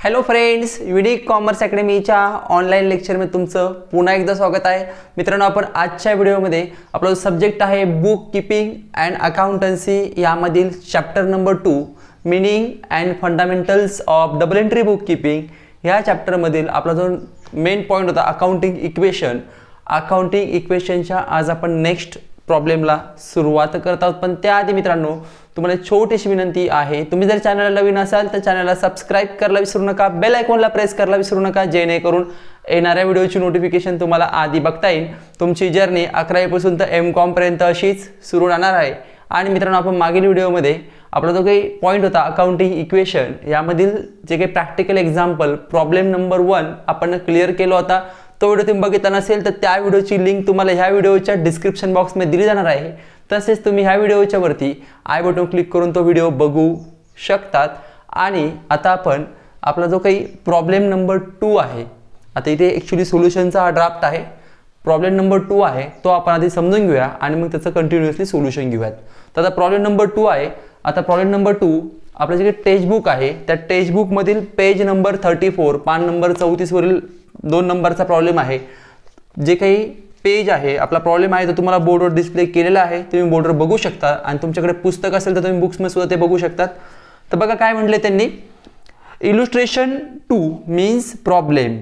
Hello friends, Unique Commerce अकॅडमीच्या online लेक्चरमध्ये तुमचं पुन्हा एकदा स्वागत आहे. मित्रांनो, आपण आजच्या व्हिडिओमध्ये आपला जो सब्जेक्ट आहे बुक कीपिंग अँड अकाउंटन्सी यामधील chapter number 2 meaning and fundamentals of double entry book keeping ह्या चॅप्टरमधील आपला जो मेन पॉईंट होता अकाउंटिंग इक्वेशनच्या आज आपण नेक्स्ट प्रॉब्लेमला सुरुवात करत आहोत. पण त्याआधी मित्रांनो, तुम्हाला छोटीशी विनंती आहे, तुम्ही जर चॅनलला नवीन असाल तर चॅनलला सबस्क्राईब करायला विसरू नका, बेल आयकॉनला प्रेस करायला विसरू नका, जेणेकरून येणाऱ्या व्हिडिओची नोटिफिकेशन तुम्हाला आधी बघता येईल. तुमची जर्नी 11वी पासून तर M.Com पर्यंत अशीच सुरू राहणार आहे. आणि मित्रांनो, आपण मागील व्हिडिओमध्ये आपला जो काही पॉईंट होता अकाउंटिंग इक्वेशन यामधील जे काही प्रॅक्टिकल एक्झाम्पल प्रॉब्लेम नंबर 1 आपण क्लिअर केला होता. तो व्हिडिओ तुम्ही बघितला नसेल तर त्या व्हिडिओची लिंक तुम्हाला ह्या व्हिडिओच्या डिस्क्रिप्शन बॉक्समध्ये दिली जाणार आहे. तसेच तुम्ही ह्या व्हिडिओच्या वरती आय बटन क्लिक करून तो व्हिडिओ बघू शकतात. आणि आता आपण आपला जो काही प्रॉब्लेम नंबर 2 आहे, आता इथे ॲक्च्युली सोल्युशनचा हा ड्राफ्ट आहे. प्रॉब्लेम नंबर 2 आहे तो आपण आधी समजून घेऊया आणि मग त्याचं कंटिन्युअसली सोल्युशन घेऊयात. तर आता प्रॉब्लेम नंबर 2 आहे. आता प्रॉब्लेम नंबर 2 आपलं जे काही टेक्स्ट बुक आहे त्या टेक्स्ट बुकमधील पेज नंबर 34 पान नंबर 34 वरील 2 नंबरचा प्रॉब्लेम आहे. जे काही पेज आहे आपला प्रॉब्लेम आहे तो तुम्हाला बोर्डवर डिस्प्ले केलेला आहे, तुम्ही बोर्डवर बघू शकता. आणि तुमच्याकडे पुस्तक असेल तर तुम्ही बुक्समध्ये सुद्धा ते बघू शकतात. तर बघा काय म्हटले त्यांनी, illustration 2 means problem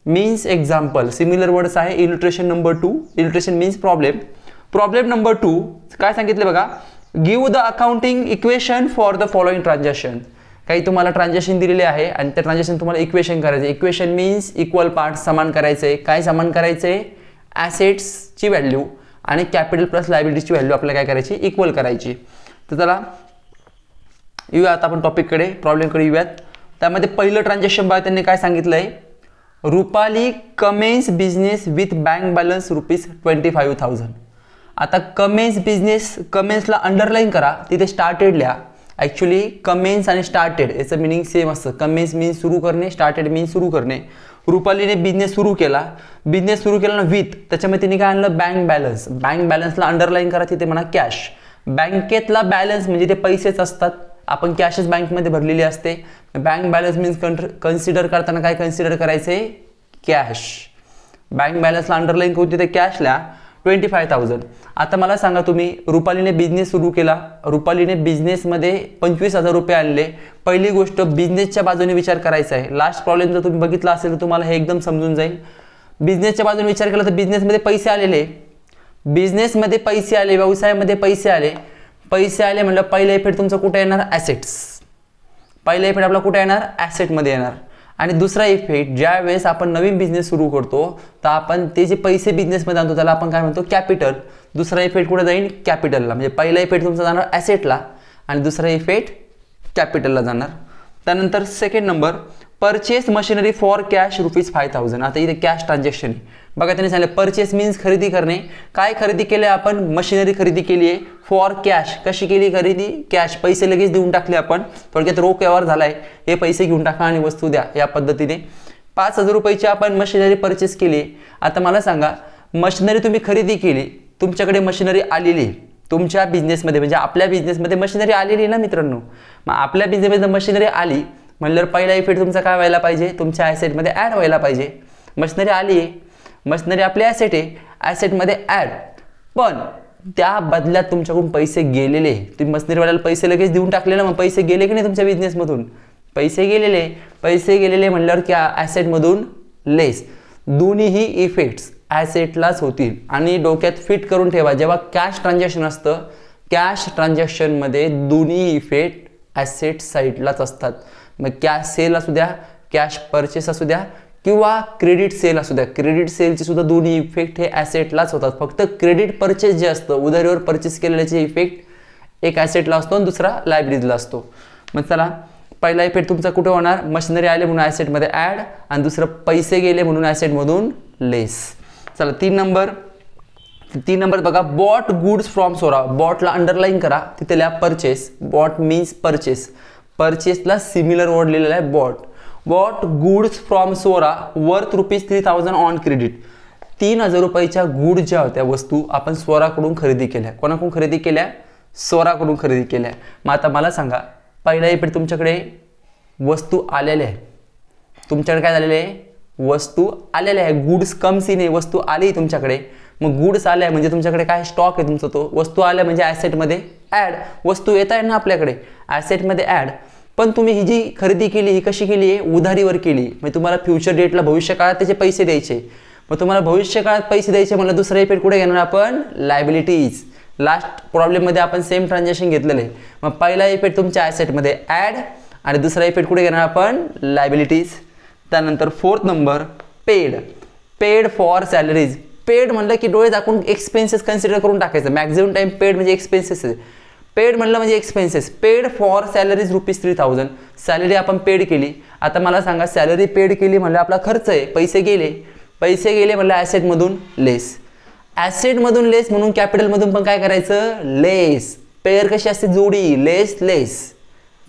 means example. Similar words आहे. Illustration number 2, illustration means problem. Problem number 2 काय सांगितले बघा, give the accounting equation for the following transaction. काही तुम्हाला ट्रान्झॅक्शन दिलेले आहे आणि त्या ट्रान्झॅक्शन तुम्हाला इक्वेशन करायचे. इक्वेशन मीन्स इक्वल पार्ट, समान करायचे. काय समान करायचे? ॲसेट्सची व्हॅल्यू आणि कॅपिटल प्लस लायबिलिटीची व्हॅल्यू आपल्याला काय करायची? इक्वल करायची. तर चला येऊया आता आपण टॉपिककडे, प्रॉब्लेमकडे येऊयात. त्यामध्ये पहिलं ट्रान्झॅक्शन बघा त्यांनी काय सांगितलं आहे, Rupali Cummins business with bank balance ₹25,000. आता कमेन्स बिझनेस, कमेन्सला अंडरलाईन करा, तिथे स्टार्टेड लिहा. ॲक्च्युली कमेन्स आणि स्टार्टेड याचं मिनिंग सेम असतं. कमेन्स मीन्स सुरू करणे, स्टार्टेड मीन्स सुरू करणे. रुपालीने बिझनेस सुरू केला, बिझनेस सुरू केला ना विथ, त्याच्यामध्ये तिने काय आणलं? Bank balance. बँक बॅलन्सला अंडरलाईन करा, तिथे म्हणा कॅश. बँकेतला बॅलन्स म्हणजे ते पैसेच असतात, आपण कॅशच बँकमध्ये भरलेली असते. बँक बॅलन्स मीन्स कन्सिडर करताना काय कन्सिडर करायचे? कॅश. बँक बॅलन्सला अंडरलाईन करून तिथे कॅशला 25,000. आता मला सांगा, तुम्ही रुपालीने बिझनेस सुरू केला, रुपालीने बिझनेसमध्ये 25,000 रुपये आणले. पहिली गोष्ट बिझनेसच्या बाजूने विचार करायचा आहे. लास्ट प्रॉब्लेम जर तुम्ही बघितला असेल तर तुम्हाला हे एकदम समजून जाईल. बिझनेसच्या बाजूने विचार केला तर बिझनेसमध्ये पैसे आलेले, बिझनेसमध्ये पैसे आले, व्यवसायामध्ये पैसे आले. पैसे आले म्हणलं पहिला इफेक्ट तुमचा कुठे येणार? ॲसेट्स. पहिला इफेक्ट आपला कुठे येणार? ॲसेटमध्ये येणार. आणि दुसरा इफेक्ट, ज्या वेळेस आपण नवीन बिझनेस सुरू करतो तर आपण ते जे पैसे बिझनेसमध्ये आणतो त्याला आपण काय म्हणतो? कॅपिटल. दुसरा इफेक्ट कुठे जाईल? कॅपिटलला. म्हणजे पहिला इफेक्ट तुमचा जाणार ॲसेटला आणि दुसरा इफेक्ट कॅपिटलला जाणार. त्यानंतर second number, purchase machinery for cash ₹5,000. आता इथे कॅश ट्रान्झॅक्शन बघा, त्यांनी सांगितलं परचेस मीन्स खरेदी करणे. काय खरेदी केले आपण? मशिनरी खरेदी केली आहे. फॉर कॅश, कशी केली खरेदी? कॅश. पैसे लगेच देऊन टाकले आपण, थोडक्यात रोख व्यवहार झालाय. हे पैसे घेऊन टाका आणि वस्तू द्या, या पद्धतीने 5,000 रुपयाची आपण मशिनरी परचेस केली. आता मला सांगा, मशिनरी तुम्ही खरेदी केली, तुमच्याकडे मशिनरी आलेली तुमच्या बिझनेसमध्ये, म्हणजे आपल्या बिझनेसमध्ये मशिनरी आलेली ना मित्रांनो. मग आपल्या बिझनेसमध्ये मशिनरी आली म्हणल्यावर पहिला इफेक्ट तुमचा काय व्हायला पाहिजे? तुमच्या ॲसेटमध्ये ॲड व्हायला पाहिजे. मशिनरी आली आहे, मशिनरी आपली ॲसेट आहे, ॲसेटमध्ये ॲड. पण त्या बदल्यात तुमच्याकडून पैसे गेलेले, तुम्ही मशिनरीवाल्याला पैसे लगेच देऊन टाकले ना, मग पैसे गेले की नाही तुमच्या बिझनेसमधून? पैसे गेलेले म्हणल्यावर क्या? ॲसेटमधून लेस. दोन्हीही इफेक्ट्स ॲसेटलाच होतील. आणि डोक्यात फिट करून ठेवा, जेव्हा कॅश ट्रान्झॅक्शन असतं, कॅश ट्रान्झॅक्शनमध्ये दोन्ही इफेक्ट ॲसेट साईडलाच असतात. मग कॅश सेल असू द्या, कॅश परचेस असू द्या किंवा क्रेडिट सेल असू द्या, क्रेडिट सेलचे सुद्धा दोन्ही इफेक्ट हे ॲसेटलाच होतात. फक्त क्रेडिट परचेस जे असतं, उधारीवर परचेस केलेल्याचे इफेक्ट एक ॲसेटला असतो आणि दुसरा लायबिलिटीला असतो. मग चला, पहिला इफेक्ट तुमचा कुठे होणार? मशिनरी आले म्हणून ॲसेटमध्ये ॲड आणि दुसरं पैसे गेले म्हणून ॲसेटमधून लेस. चला 3 नंबर बघा, बॉट गुड्स फ्रॉम सोरा. बॉटला अंडरलाईन करा, तिथे लिहा परचेस. Bought means purchase. परचेसला सिमिलर वर्ड लिहिलेला आहे bought. Bought goods from Sora worth ₹3,000 on credit. 3,000 रुपयाच्या गुड ज्या होत्या वस्तू आपण स्वराकडून खरेदी केल्या. कोणाकडून खरेदी केल्या? स्वराकडून खरेदी केल्या. मग आता मला सांगा, पहिला इफेक्ट तुमच्याकडे वस्तू आलेल्या आहे, तुमच्याकडे काय झालेलं आहे, वस्तू आलेल्या आहे, गुड्स कम्स इन आहे, वस्तू आली तुमच्याकडे. मग गुड्स आल्या म्हणजे तुमच्याकडे काय स्टॉक आहे तुमचा, तो वस्तू आल्या म्हणजे ॲसेटमध्ये ॲड, वस्तू येत आहे ना आपल्याकडे ॲसेटमध्ये ॲड. पण तुम्ही ही जी खरेदी केली ही कशी केली आहे, उधारीवर केली. म्हणजे तुम्हाला फ्युचर डेटला भविष्य काळात त्याचे पैसे द्यायचे. मग तुम्हाला भविष्य काळात पैसे द्यायचे म्हणलं दुसरा इफेक्ट कुठे घेणार आपण, लायबिलिटीज. लास्ट प्रॉब्लेममध्ये आपण सेम ट्रान्झॅक्शन घेतलेलं आहे. मग पहिला इफेक्ट तुमच्या ॲसेटमध्ये ॲड आणि दुसरा इफेक्ट कुठे घेणार आपण, लायबिलिटीज. त्यानंतर fourth number paid. Paid for salaries. Paid म्हणलं की डोळे दाखवून एक्सपेन्सेस कन्सिडर करून टाकायचं. मॅक्झिमम टाइम पेड म्हणजे एक्सपेन्सेस आहे. पेड म्हणलं म्हणजे expenses. Paid for salaries ₹3000. Salary आपण पेड केली. आता मला सांगा, सॅलरी पेड केली म्हणजे आपला खर्च आहे, पैसे गेले. पैसे गेले म्हणलं ॲसेटमधून लेस. ॲसेटमधून लेस म्हणून कॅपिटलमधून पण काय करायचं, लेस. पेअर कशी असते, जोडी, लेस लेस.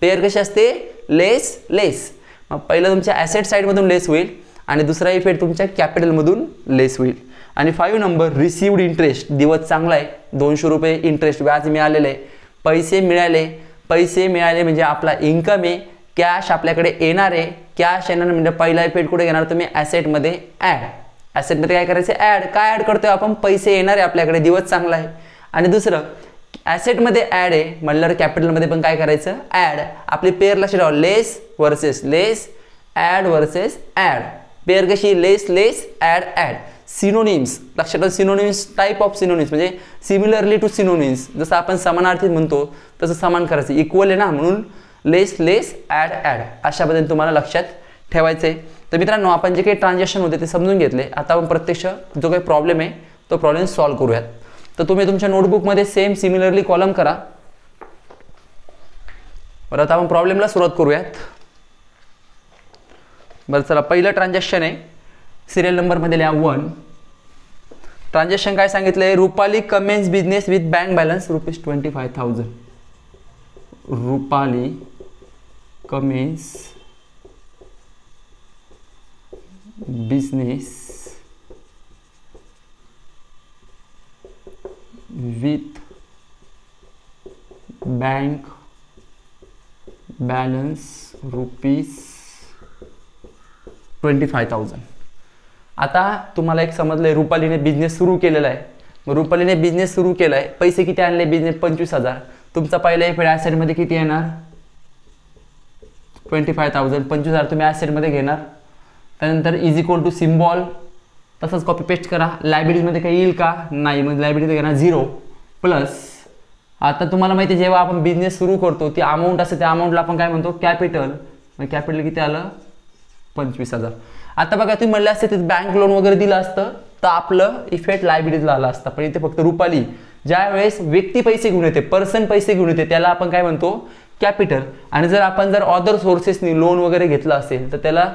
पेअर कशी असते, लेस लेस. मग पहिलं तुमच्या ॲसेट साईडमधून लेस होईल आणि दुसरा इफेक्ट तुमच्या कॅपिटलमधून लेस होईल. आणि 5 नंबर रिसिव्ड इंटरेस्ट. दिवस चांगला आहे, ₹200 इंटरेस्ट व्याज मिळालेलं आहे. पैसे मिळाले. पैसे मिळाले म्हणजे आपला इन्कम आहे, कॅश आपल्याकडे येणार आहे. कॅश येणार म्हणजे पहिला इफेक्ट कुठे घेणार तुम्ही, ॲसेटमध्ये ॲड. ॲसेटमध्ये काय करायचं, ॲड. काय ॲड करतोय आपण, पैसे येणार आहे आपल्याकडे, दिवस चांगला आहे. आणि दुसरं ॲसेटमध्ये ॲड आहे म्हणल्यावर कॅपिटलमध्ये पण काय करायचं, ॲड. आपली पेअर लक्षात ठेवा, लेस वर्सेस लेस, ॲड वर्सेस ॲड. पेअर कशी, लेस लेस, ॲड ॲड. सिनोनिम्स लक्षात ठेवा. सिनोनिम्स टाईप ऑफ सिनोनिम्स म्हणजे सिमिलरली टू सिनोनिम्स. जसं आपण समानार्थी म्हणतो तसं समान करायचं, इक्वल आहे ना, म्हणून लेस लेस, ॲड ॲड. अशा पद्धतीने तुम्हाला लक्षात ठेवायचं आहे. तर मित्रांनो, आपण जे काही ट्रान्झॅक्शन होते ते समजून घेतले. आता आपण प्रत्यक्ष जो काही प्रॉब्लेम आहे तो प्रॉब्लेम सॉल्व्ह करूयात. तर तुम्ही तुमच्या नोटबुकमध्ये सेम सिमिलरली कॉलम करा. बरं, आता आपण प्रॉब्लेमला सुरुवात करूयात. बरं चला, पहिलं ट्रान्झॅक्शन आहे, सिरियल नंबरमध्ये लिहा 1. ट्रान्झॅक्शन काय सांगितलंय, Rupali Cummins business with bank balance ₹25,000. Rupali Cummins business with bank balance ₹25,000. आता तुम्हाला एक समजलंय, रुपालीने बिझनेस सुरू केलेला आहे. मग रुपालीने बिझनेस सुरू केला आहे, पैसे किती आणले, बिझनेस 25,000. तुमचा पहिला इफेक्ट ॲसेटमध्ये किती येणार, 25,000. 25,000 तुम्ही ॲसेटमध्ये घेणार. त्यानंतर इज इक्वल टू सिम्बॉल तसंच कॉपी पेस्ट करा. लायबिलिटीमध्ये काही येईल का, नाही. मग लायबिलिटी घेणार 0 प्लस. आता तुम्हाला माहिती आहे, जेव्हा आपण बिझनेस सुरू करतो ती अमाऊंट असते, त्या अमाऊंटला आपण काय म्हणतो, कॅपिटल. मग कॅपिटल किती आलं, 25,000. आता बघा, तुम्ही म्हणलं असते तिथे बँक लोन वगैरे दिलं असतं तर आपलं इफेक्ट लायबिलिटीला आला असता. पण इथे फक्त रुपाली ज्या वेळेस व्यक्ती पैसे घेऊन येते, पर्सन पैसे घेऊन येते, त्याला आपण काय म्हणतो, कॅपिटल. आणि जर आपण अदर सोर्सेसनी लोन वगैरे घेतलं असेल तर त्याला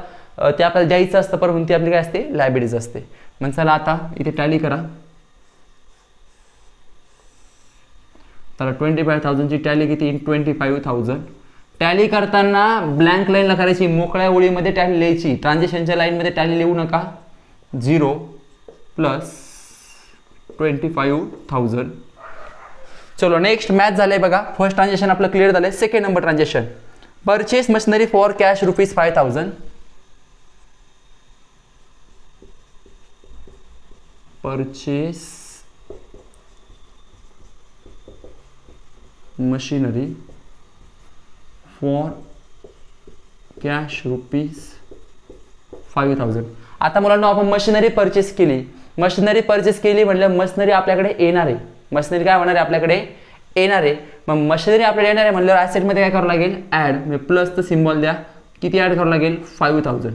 ते आपल्याला द्यायचं असतं, पण ती आपली काय असते, लायबिलिटीज असते. मग चला आता इथे टॅली करा. तर 25,000 ची टॅली किती, 25,000. टॅली करताना ब्लँक लाईनला करायची, मोकळ्या ओळीमध्ये टॅली लिहायची. ट्रान्झॅक्शनच्या लाईनमध्ये टॅली लिहू नका. 0 प्लस 25,000. चलो नेक्स्ट मॅच झालंय बघा. फर्स्ट ट्रान्झॅक्शन आपलं क्लिअर झालंय. Second number transaction, purchase machinery for cash ₹5,000. Purchase machinery for cash ₹5,000. आता मुलांना आपण मशिनरी परचेस केली. मशिनरी परचेस केली म्हटलं मशिनरी आपल्याकडे येणार आहे. मशिनरी काय होणार आहे, आपल्याकडे येणार आहे. मग मशिनरी आपल्याला येणार आहे म्हणल्यावर ॲसेटमध्ये काय करावं लागेल, ॲड. म्हणजे प्लसचं सिम्बॉल द्या. किती ॲड करावं लागेल, 5,000.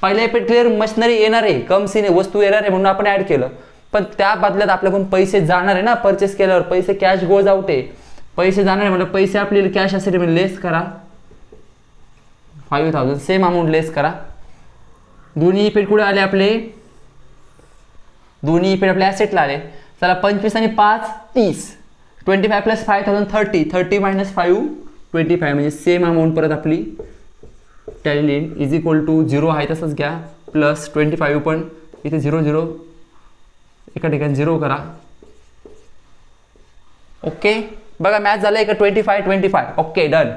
पहिल्या इफेक्ट क्लिअर, मशिनरी येणार आहे, कमसीने वस्तू येणार आहे म्हणून आपण ॲड केलं. पण त्या बदल्यात आपल्याकडून पैसे जाणार आहे ना, परचेस केल्यावर पैसे कॅश गोज आउट आहे. पैसे जाणार आहे म्हणजे पैसे आपल्याला कॅश असेल म्हणजे लेस करा 5,000. सेम अमाऊंट लेस करा. दोन्ही इफेक्ट कुठे आले आपले, दोन्ही इफेक्ट आपल्या ॲसेटला आले. चला 25 आणि 5 30. 25 प्लस 5,000 30. 30 मायनस 5 25 म्हणजे सेम अमाऊंट परत आपली टॅली इज इक्वल टू 0 आहे तसंच घ्या. प्लस 25 पण इथे 0 0 एका ठिकाणी 0 करा. ओके बघा मॅच झालं का 25 25. Okay done.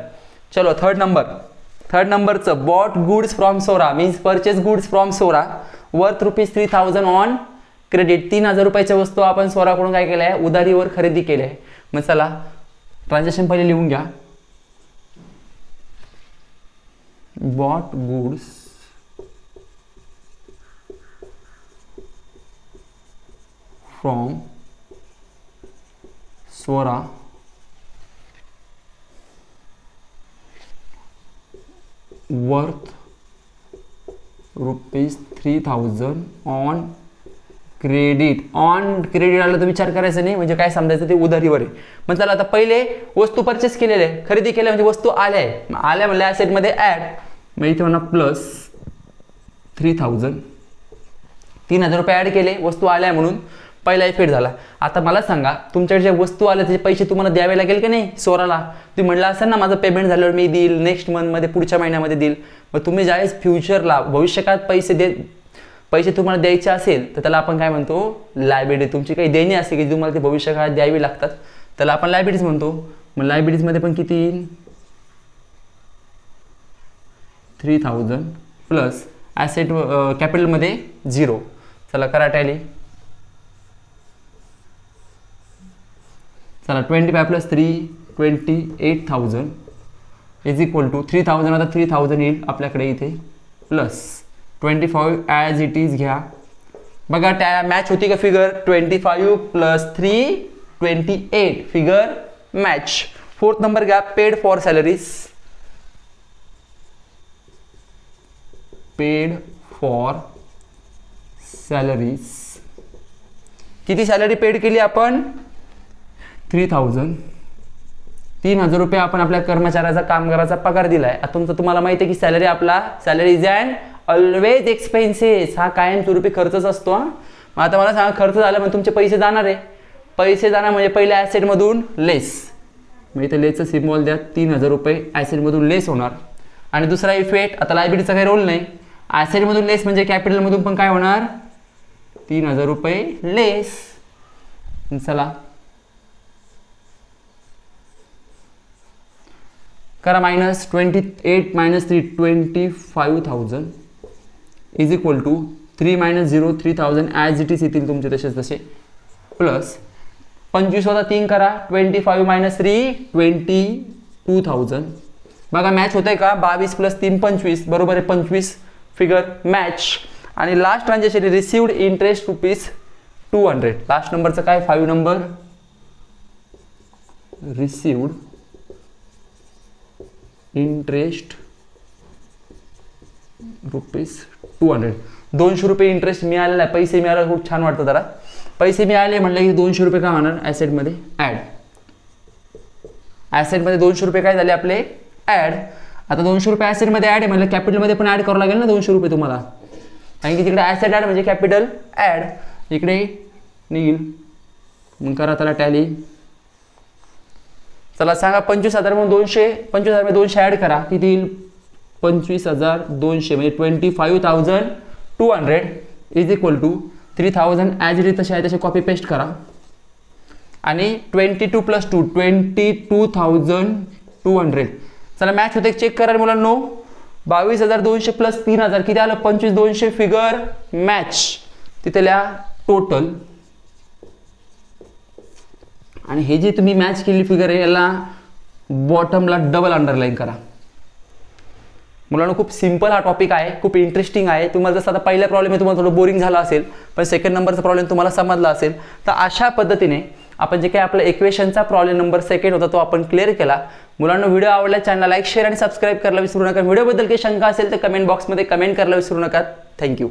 चलो थर्ड नंबर. थर्ड नंबरचं bought goods from Sora means purchase goods from Sora worth ₹3000 on credit. 3000 रुपयाच्या वस्तू आपण सोराकडून काय केलं आहे, उधारीवर खरेदी केली आहे. मग चला ट्रान्झॅक्शन पहिले लिहून घ्या. Bought goods from Sora worth ₹3000 on credit. On credit आलं तर विचार करायचा नाही, म्हणजे काय समजायचं ते उधारीवर आहे. मग चला आता पहिले वस्तू परचेस केलेले आहे, खरेदी केल्या म्हणजे वस्तू आल्या आहे. आल्या म्हणजे ॲसेटमध्ये ॲड, मग इथे म्हणा प्लस 3000 ₹3000 रुपये ॲड केले, वस्तू आल्या म्हणून पहिला इफेक्ट झाला. आता मला सांगा तुमच्याकडे जे वस्तू आल्या त्याचे पैसे तुम्हाला द्यावे लागेल की नाही सोराला. तुम्ही म्हटलं असेल ना माझं पेमेंट झाल्यावर मी देईल, नेक्स्ट मंथमध्ये पुढच्या महिन्यामध्ये देईल. मग तुम्ही ज्यावेळेस फ्युचरला भविष्यकाळात पैसे तुम्हाला द्यायचे असेल तर त्याला आपण काय म्हणतो, लायबिलिटी. तुमची काही देणी असेल की तुम्हाला ते भविष्यकाळात द्यावी लागतात, त्याला आपण लायबिलिटीज म्हणतो. मग लायबिलिटीजमध्ये पण किती येईल, 3000 प्लस ॲसेट कॅपिटलमध्ये 0. चला करा टॅली. चला 25 प्लस 3 28,000 इज इक्वल टू 3000. आता 3000 येईल आपल्याकडे इथे प्लस 25 ॲज इट इज घ्या. बघा मॅच होती का figure, 25 plus 3 28 figure match. Fourth number घ्या paid for salaries. Paid for salaries किती सॅलरी पेड केली आपण, 3000. 3000 रुपये आपण आपल्या कर्मचाऱ्याचा कामगाराचा पगार दिलाय. आता तुमचं तुम्हाला माहिती आहे की salary is and always expenses. हा कायमस्वरूपी खर्चच असतो. मग आता मला सांगा खर्च झाला म्हणजे तुमचे पैसे जाणार आहे. पैसे जाणार म्हणजे पहिले ॲसेटमधून लेस, मग इथे लेसचं सिम्बॉल द्या. 3000 रुपये ॲसेटमधून लेस होणार. आणि दुसरा इफेक्ट, आता लायबिलिटीचा काही रोल नाही. ॲसेटमधून लेस म्हणजे कॅपिटलमधून पण काय होणार, 3000 रुपये लेस. चला करा minus 28 minus 3 25,000 is equal to 3 minus 0 3000 as it is येतील तुमचे तसेच तसे प्लस 25 होता 3 करा 25 मायनस 3 22,000. बघा मॅच होतंय का, 22 प्लस 3 25 बरोबर आहे 25 फिगर मॅच. आणि last transaction received interest ₹200. Last नंबरचं काय 5 नंबर, रिसिव्ड इंटरेस्ट ₹200. 200 रुपये इंटरेस्ट मिळालेला आहे. पैसे मिळाले खूप छान वाटतं जरा. पैसे मिळाले म्हटलं की 200 रुपये काय होणार ॲसेटमध्ये ॲड. ॲसेटमध्ये 200 रुपये काय झाले आपले ॲड. आता 200 रुपये ॲसेटमध्ये ॲड आहे म्हणजे कॅपिटलमध्ये पण ॲड करावं लागेल ना 200 रुपये तुम्हाला, कारण की तिकडे ॲसेट ॲड म्हणजे कॅपिटल ॲड इकडे निघेल. मग करा त्याला टॅली. चला सांगा 25,000 म्हणून 200, 25,000 मध्ये 200 ॲड करा किती येईल 25,200 म्हणजे 25,200 is equal to 3000 as it is तसे आहे तसे कॉपी पेस्ट करा. आणि 22 प्लस 2 22,200. चला मॅच होते चेक करा मुलांनो. 22,200 प्लस 3,000 किती आलं 25,200 फिगर मॅच. तिथे लिहा टोटल. आणि हे जे तुम्ही मॅच केली फिगर आहे याला बॉटमला डबल अंडरलाईन करा. मुलांना खूप सिंपल हा टॉपिक आहे, खूप इंटरेस्टिंग आहे. तुम्हाला जसं आता पहिला प्रॉब्लेम आहे तुम्हाला थोडं बोरिंग झाला असेल, पण सेकंड नंबरचा प्रॉब्लेम तुम्हाला समजला असेल. तर अशा पद्धतीने आपण जे काही आपला इक्वेशनचा प्रॉब्लेम नंबर सेकंड होता तो आपण क्लिअर केला. मुलांना व्हिडिओ आवडला चॅनलला लाईक शेअर आणि सबस्क्राईब करायला विसरू नका. व्हिडिओबद्दल काही शंका असेल तर कमेंट बॉक्समध्ये कमेंट करायला विसरू नका. थँक्यू.